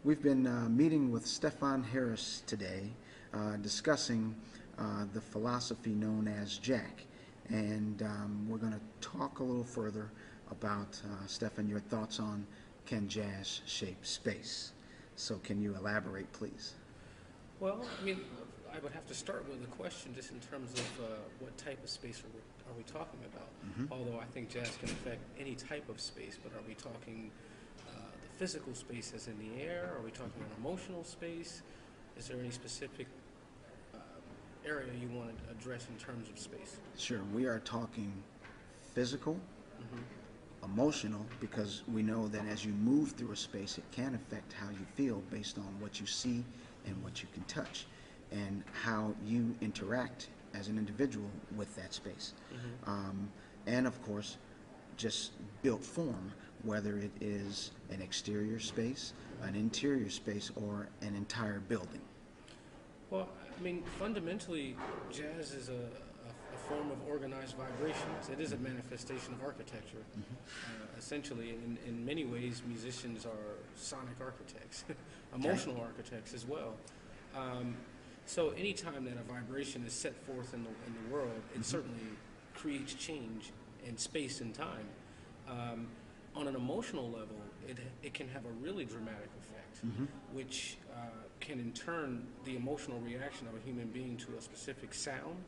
We've been meeting with Stefon Harris today, discussing the philosophy known as Jack. And we're going to talk a little further about, Stefon, your thoughts on Can Jazz Shape Space? So can you elaborate, please? Well, I mean, I would have to start with a question just in terms of what type of space are we talking about? Although I think jazz can affect any type of space, but are we talking the physical space as in the air? Are we talking an emotional space? Is there any specific area you want to address in terms of space? Sure. We are talking physical, emotional, because we know that as you move through a space, it can affect how you feel based on what you see and what you can touch, and how you interact as an individual with that space. And of course, just built form, whether it is an exterior space, an interior space, or an entire building. Well, I mean, fundamentally, jazz is a form of organized vibrations. It is a manifestation of architecture. Essentially, in many ways, musicians are sonic architects, emotional architects as well. So anytime that a vibration is set forth in the world, it certainly creates change in space and time. On an emotional level, it can have a really dramatic effect, which can in turn, the emotional reaction of a human being to a specific sound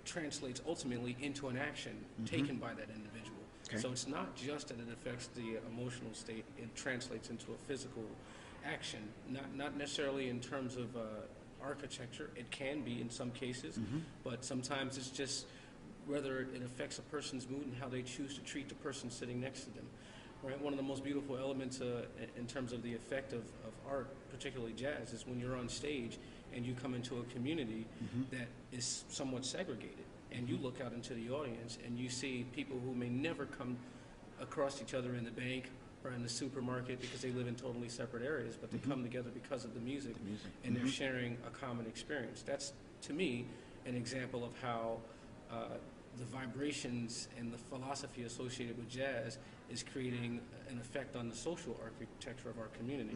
translates ultimately into an action taken by that individual. So it's not just that it affects the emotional state, it translates into a physical action, not necessarily in terms of architecture. It can be in some cases, but sometimes it's just whether it affects a person's mood and how they choose to treat the person sitting next to them. Right? One of the most beautiful elements in terms of the effect of art, particularly jazz, is when you're on stage and you come into a community that is somewhat segregated, and you look out into the audience and you see people who may never come across each other in the bank or in the supermarket because they live in totally separate areas, but they come together because of the music, and they're sharing a common experience. That's, to me, an example of how the vibrations and the philosophy associated with jazz is creating an effect on the social architecture of our community.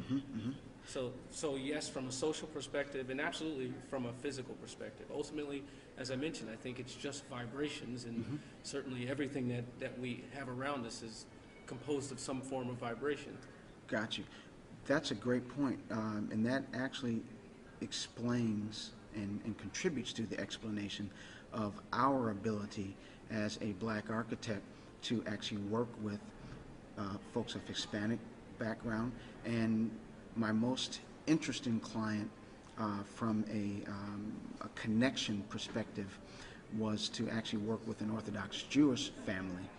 So yes, from a social perspective, and absolutely from a physical perspective. Ultimately, as I mentioned, I think it's just vibrations, and certainly everything that we have around us is composed of some form of vibration. Got you. That's a great point, and that actually explains and contributes to the explanation of our ability as a black architect to actually work with folks of Hispanic background. And my most interesting client from a connection perspective was to actually work with an Orthodox Jewish family.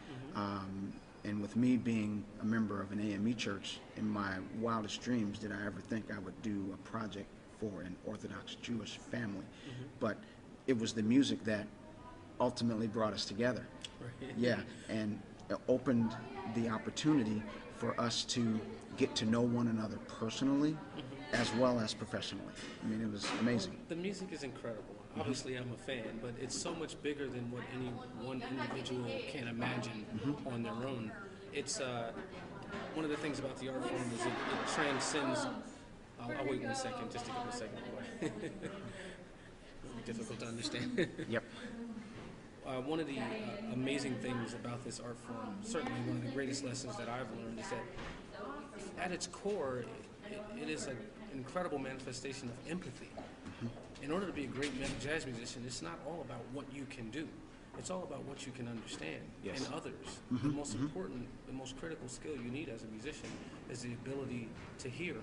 And with me being a member of an AME church, in my wildest dreams did I ever think I would do a project for an Orthodox Jewish family. But it was the music that ultimately brought us together. Yeah, and it opened the opportunity for us to get to know one another personally as well as professionally. I mean, it was amazing. The music is incredible. Obviously, I'm a fan, but it's so much bigger than what any one individual can imagine on their own. It's one of the things about the art form is it transcends. I'll wait 1 second, just to give it a second. It'll be difficult to understand. Yep. One of the amazing things about this art form, certainly one of the greatest lessons that I've learned, is that at its core, it is an incredible manifestation of empathy. In order to be a great jazz musician, it's not all about what you can do. It's all about what you can understand in others. The most important, the most critical skill you need as a musician is the ability to hear.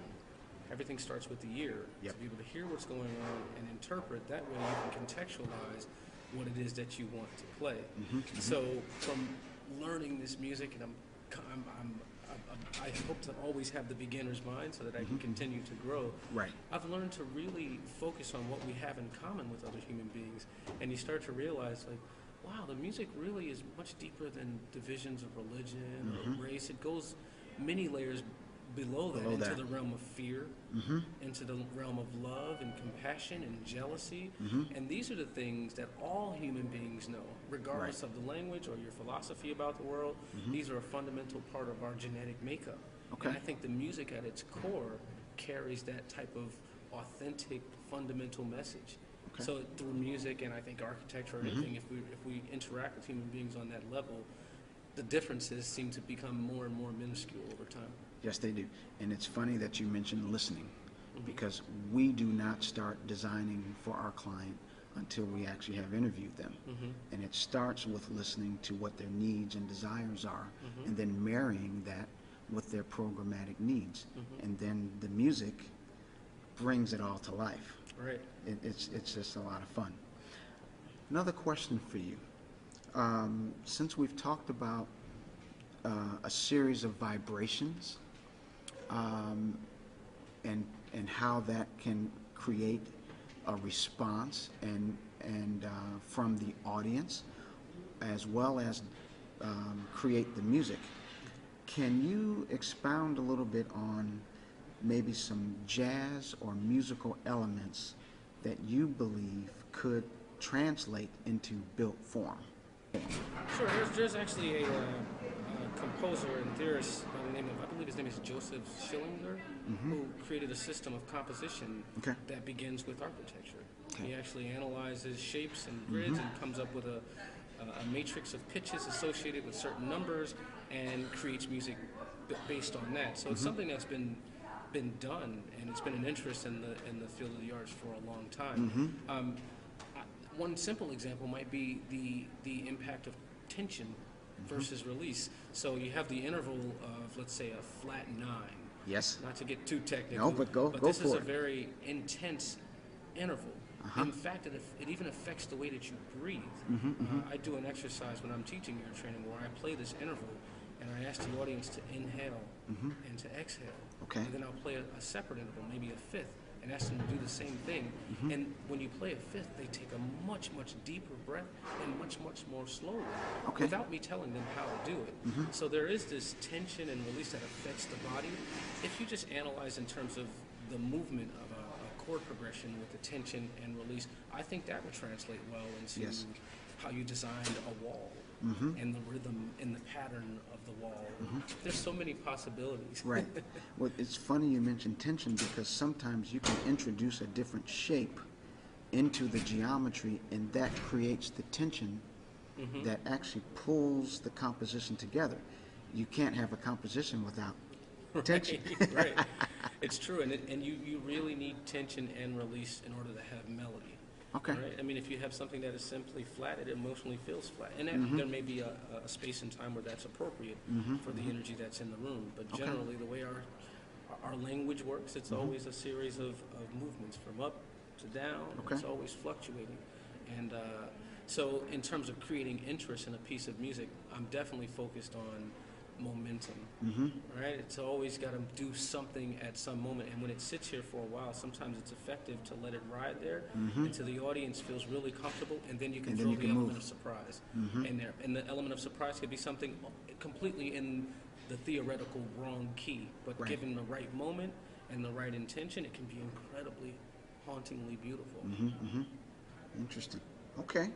Everything starts with the ear. To be able to hear what's going on and interpret, that way you can contextualize what it is that you want to play. So from learning this music, and I hope to always have the beginner's mind so that I can continue to grow. I've learned to really focus on what we have in common with other human beings, and you start to realize, like, wow, the music really is much deeper than divisions of religion or race. It goes many layers below that, into the realm of fear, into the realm of love and compassion and jealousy. And these are the things that all human beings know, regardless of the language or your philosophy about the world. These are a fundamental part of our genetic makeup. And I think the music at its core carries that type of authentic, fundamental message. Okay. So through music and I think architecture or anything, if we interact with human beings on that level, the differences seem to become more and more minuscule over time. Yes, they do. And it's funny that you mentioned listening, because we do not start designing for our client until we actually have interviewed them. And it starts with listening to what their needs and desires are, and then marrying that with their programmatic needs. And then the music brings it all to life. Right. It's just a lot of fun. Another question for you. Since we've talked about a series of vibrations, and how that can create a response and from the audience, as well as create the music. Can you expound a little bit on maybe some jazz or musical elements that you believe could translate into built form? Sure. There's actually a composer and theorist by the name of, I believe his name is Joseph Schillinger, who created a system of composition that begins with architecture. He actually analyzes shapes and grids and comes up with a matrix of pitches associated with certain numbers and creates music based on that. So it's something that's been done, and it's been an interest in the field of the arts for a long time. One simple example might be the impact of tension versus release. So you have the interval of, let's say, a flat 9. Yes. Not to get too technical. No, but go this for is a it. very intense interval. In fact, it even affects the way that you breathe. I do an exercise when I'm teaching ear training where I play this interval, and I ask the audience to inhale and to exhale. Okay. And then I'll play a separate interval, maybe a fifth, and ask them to do the same thing. And when you play a fifth, they take a much, much deeper breath and much, much more slowly, without me telling them how to do it. So there is this tension and release that affects the body. If you just analyze in terms of the movement of a chord progression with the tension and release, I think that would translate well into how you designed a wall and the rhythm and the pattern of the wall. There's so many possibilities. Right. Well, it's funny you mentioned tension, because sometimes you can introduce a different shape into the geometry, and that creates the tension that actually pulls the composition together. You can't have a composition without tension. Right. It's true, and you really need tension and release in order to have melody. Okay. Right? I mean, if you have something that is simply flat, it emotionally feels flat. And there may be a space and time where that's appropriate for the energy that's in the room. But generally, the way our language works, it's always a series of movements from up to down. It's always fluctuating. And so in terms of creating interest in a piece of music, I'm definitely focused on momentum, right? It's always got to do something at some moment, and when it sits here for a while, sometimes it's effective to let it ride there until the audience feels really comfortable, and then you can throw the element of surprise in there. And the element of surprise could be something completely in the theoretical wrong key, but given the right moment and the right intention, it can be incredibly, hauntingly beautiful. Interesting. Okay.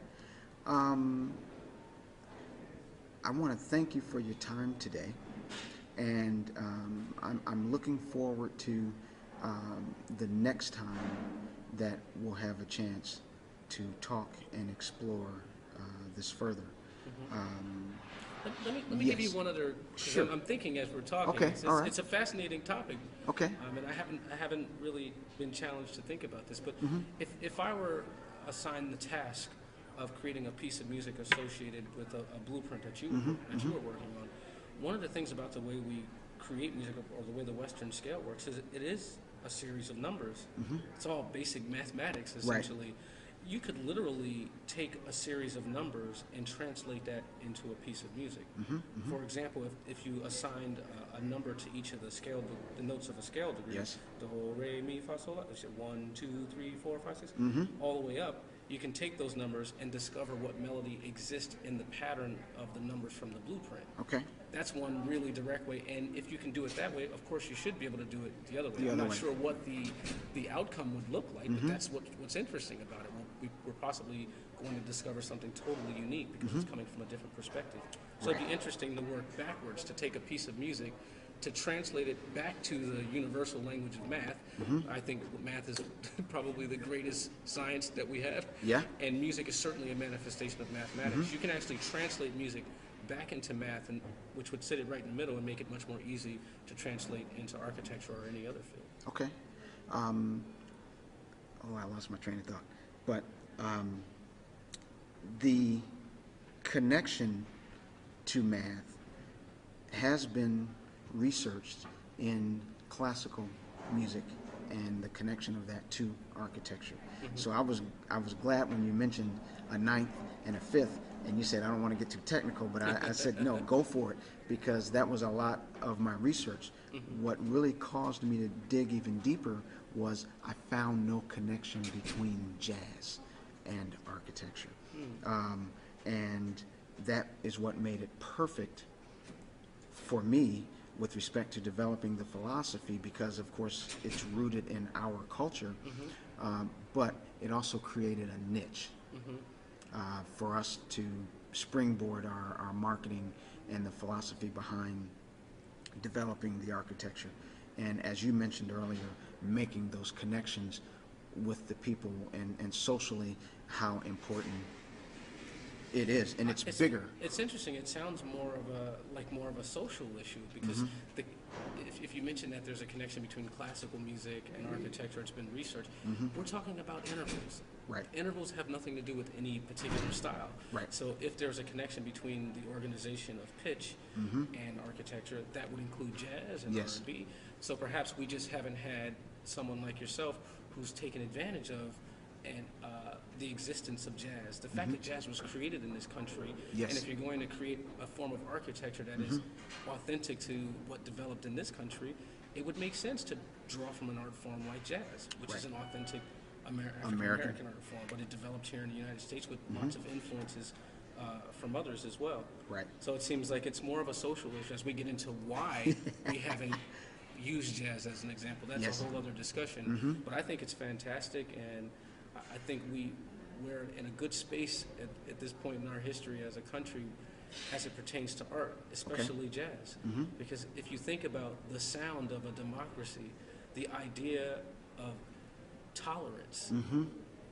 I want to thank you for your time today, and I'm looking forward to the next time that we'll have a chance to talk and explore this further. Let me give you one other. Sure. I'm thinking as we're talking. Okay. All right. It's a fascinating topic. Okay. And I haven't really been challenged to think about this, but if I were assigned the task of creating a piece of music associated with a blueprint that you were working on, one of the things about the way we create music, or the way the Western scale works, is it is a series of numbers. It's all basic mathematics, essentially. Right. You could literally take a series of numbers and translate that into a piece of music. For example, if you assigned a number to each of the notes of a scale degree, do, re, mi, fa, sol, la, 1, 2, 3, 4, 5, 6, all the way up, you can take those numbers and discover what melody exists in the pattern of the numbers from the blueprint. Okay. That's one really direct way, and if you can do it that way, of course you should be able to do it the other way. I'm not sure what the outcome would look like, but that's what's interesting about it. We're possibly going to discover something totally unique because it's coming from a different perspective. So it'd be interesting to work backwards, to take a piece of music, to translate it back to the universal language of math, I think math is probably the greatest science that we have. Yeah. And music is certainly a manifestation of mathematics. You can actually translate music back into math, and which would sit it right in the middle and make it much more easy to translate into architecture or any other field. Okay. I lost my train of thought. But the connection to math has been researched in classical music and the connection of that to architecture. So I was glad when you mentioned a ninth and a fifth, and you said I don't want to get too technical, but I said no, go for it, because that was a lot of my research. What really caused me to dig even deeper was I found no connection between jazz and architecture. And that is what made it perfect for me with respect to developing the philosophy, because of course it's rooted in our culture, but it also created a niche for us to springboard our marketing and the philosophy behind developing the architecture. And as you mentioned earlier, making those connections with the people and socially how important it is, and it's bigger. It's interesting. It sounds more of a social issue, because if you mention that there's a connection between classical music and architecture, it's been researched. We're talking about intervals. Right. Intervals have nothing to do with any particular style. Right. So if there's a connection between the organization of pitch and architecture, that would include jazz and Yes. R&B. So perhaps we just haven't had someone like yourself who's taken advantage of and the existence of jazz. The fact that jazz was created in this country, Yes. and if you're going to create a form of architecture that is authentic to what developed in this country, it would make sense to draw from an art form like jazz, which is an authentic African-American art form, but it developed here in the United States with lots of influences from others as well. Right. So it seems like it's more of a social issue as we get into why we haven't used jazz as an example. That's Yes. a whole other discussion. But I think it's fantastic, and I think we're in a good space at this point in our history as a country as it pertains to art, especially jazz. Because if you think about the sound of a democracy, the idea of tolerance,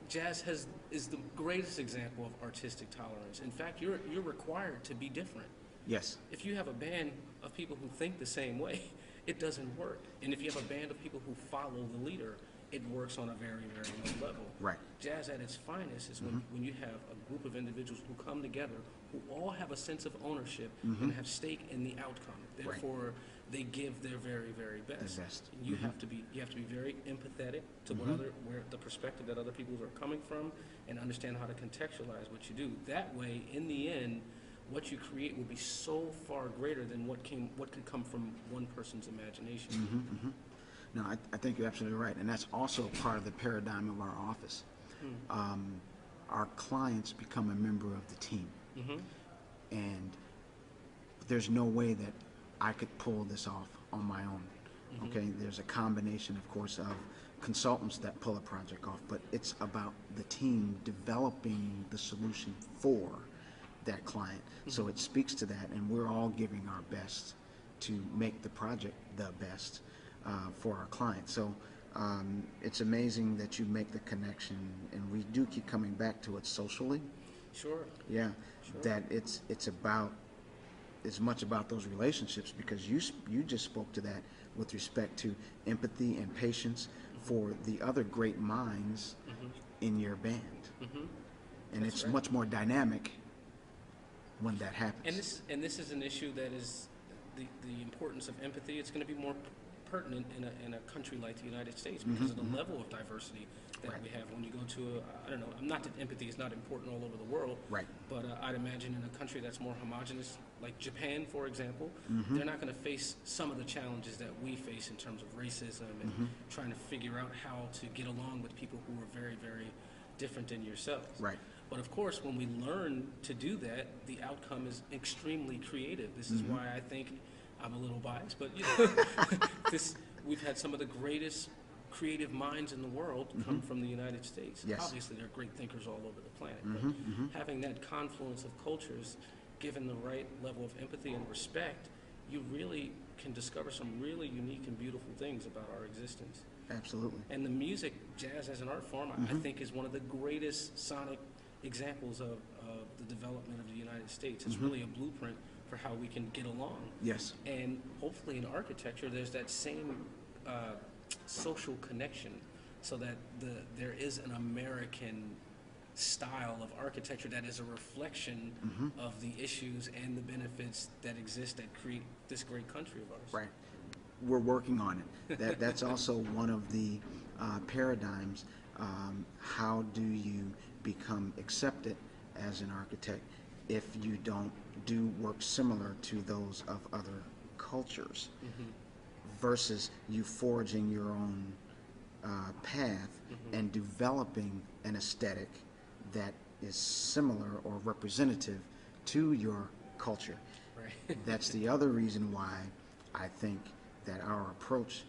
jazz is the greatest example of artistic tolerance. In fact, you're required to be different. Yes. If you have a band of people who think the same way, it doesn't work. And if you have a band of people who follow the leader, it works on a very, very low level. Right. Jazz at its finest is when you have a group of individuals who come together, who all have a sense of ownership and have stake in the outcome. Therefore, they give their very, very best. The best. And you have to be very empathetic to where the perspective that other people are coming from, and understand how to contextualize what you do. That way, in the end, what you create will be so far greater than what could come from one person's imagination. No, I think you're absolutely right, and that's also part of the paradigm of our office. Our clients become a member of the team, and there's no way that I could pull this off on my own. Okay, there's a combination, of course, of consultants that pull a project off, but it's about the team developing the solution for that client. So it speaks to that, and we're all giving our best to make the project the best for our clients. So it's amazing that you make the connection, and we do keep coming back to it socially. Sure. Yeah, Sure. that it's much about those relationships, because you just spoke to that with respect to empathy and patience for the other great minds in your band. And That's it's right. much more dynamic when that happens. And this is an issue that is the importance of empathy. It's going to be more pertinent in a country like the United States because of the level of diversity that we have. When you go to I don't know, not that empathy is not important all over the world, Right. but I'd imagine in a country that's more homogenous, like Japan, for example, they're not going to face some of the challenges that we face in terms of racism and trying to figure out how to get along with people who are very, very different than yourselves. Right. But of course, when we learn to do that, the outcome is extremely creative. This is why I think I'm a little biased, but you know, we've had some of the greatest creative minds in the world come from the United States. Yes. Obviously, there are great thinkers all over the planet, but having that confluence of cultures, given the right level of empathy and respect, you really can discover some really unique and beautiful things about our existence. Absolutely. And the music, jazz as an art form, I think is one of the greatest sonic examples of the development of the United States. It's really a blueprint for how we can get along. Yes. And hopefully in architecture, there's that same social connection, so that there is an American style of architecture that is a reflection of the issues and the benefits that exist that create this great country of ours. Right. We're working on it. That's also one of the paradigms. How do you become accepted as an architect if you don't do work similar to those of other cultures, versus you forging your own path and developing an aesthetic that is similar or representative to your culture. Right. That's the other reason why I think that our approach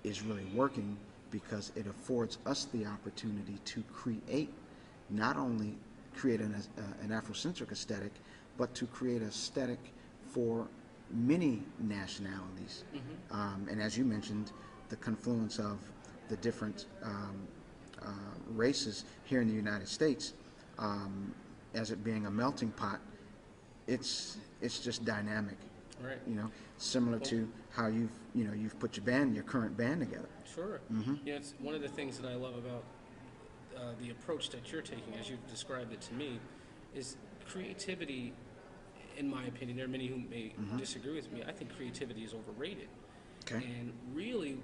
is really working, because it affords us the opportunity to create, not only create an Afrocentric aesthetic, but to create an aesthetic for many nationalities. And as you mentioned, the confluence of the different races here in the United States, as it being a melting pot, it's just dynamic. Right. You know, similar to how you've put your current band together. Sure. Yeah, it's one of the things that I love about the approach that you're taking, as you've described it to me, is creativity. In my opinion, there are many who may disagree with me. I think creativity is overrated. Okay. And really,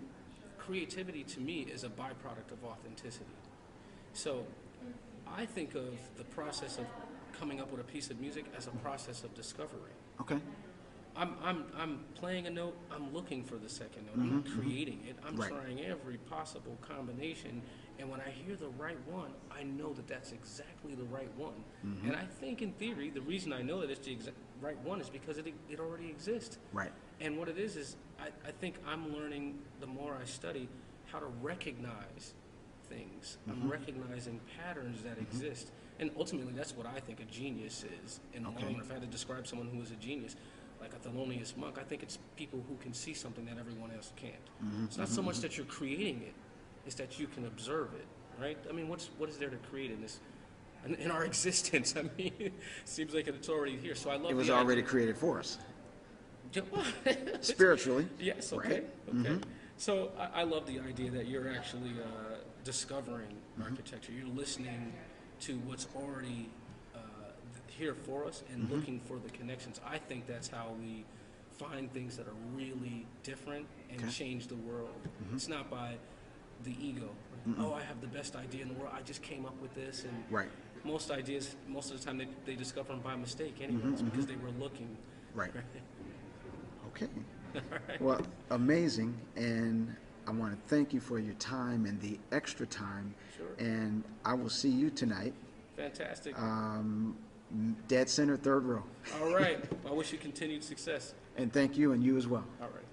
creativity to me is a byproduct of authenticity. So I think of the process of coming up with a piece of music as a process of discovery. Okay. I'm playing a note, I'm looking for the second note, I'm creating it, I'm trying every possible combination, and when I hear the right one, I know that that's exactly the right one. And I think in theory, the reason I know that it's the right one is because it already exists. Right. And what it is I think I'm learning, the more I study, how to recognize things. I'm recognizing patterns that exist. And ultimately, that's what I think a genius is. In the long run, if I had to describe someone who is a genius, like a Thelonious Monk, I think it's people who can see something that everyone else can't. It's not so much that you're creating it, it's that you can observe it, right? I mean, what is there to create in this, in our existence? I mean, it seems like it's already here. So I love it was already created for us. Spiritually. Yes, okay. Right? Okay. So I love the idea that you're actually discovering architecture. You're listening to what's already here for us and looking for the connections. I think that's how we find things that are really different and change the world. It's not by the ego. Oh, I have the best idea in the world. I just came up with this. And most ideas, most of the time, they discover them by mistake anyways, because they were looking. Right. Okay. Well, amazing. And I want to thank you for your time and the extra time. Sure. And I will see you tonight. Fantastic. Dead center, third row. All right. I wish you continued success. And thank you, and you as well. All right.